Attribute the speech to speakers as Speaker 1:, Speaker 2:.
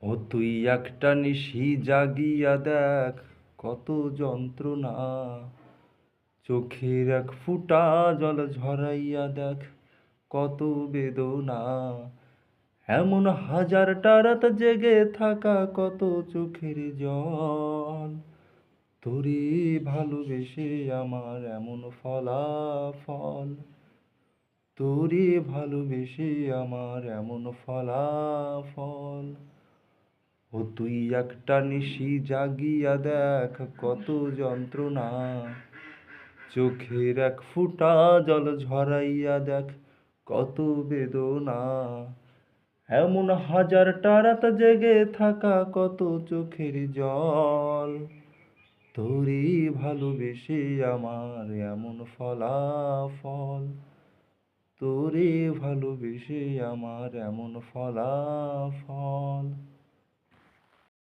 Speaker 1: ও তুই একটা নিশি জাগিয়া দেখ কত যন্ত্রণা, চোখের এক ফুটা জল ঝরাইয়া দেখ কত বেদনা, এমন হাজারটা রাত জেগে থাকা কত চোখের জল, তোরে ভালোবেসে আমার এমন ফলাফল, তোরে ভালোবেসে আমার এমন ফলাফল। ও তুই একটা নিশি জাগিয়া দেখ কত যন্ত্রণা, চোখের এক ফুটা জল ঝরাইয়া দেখ কত বেদনা, এমন হাজারটা রাত জেগে থাকা কত চোখের জল, তোরে ভালোবেসে আমার এমন ফলাফল, তোরে ভালোবেসে আমার এমন ফলাফল।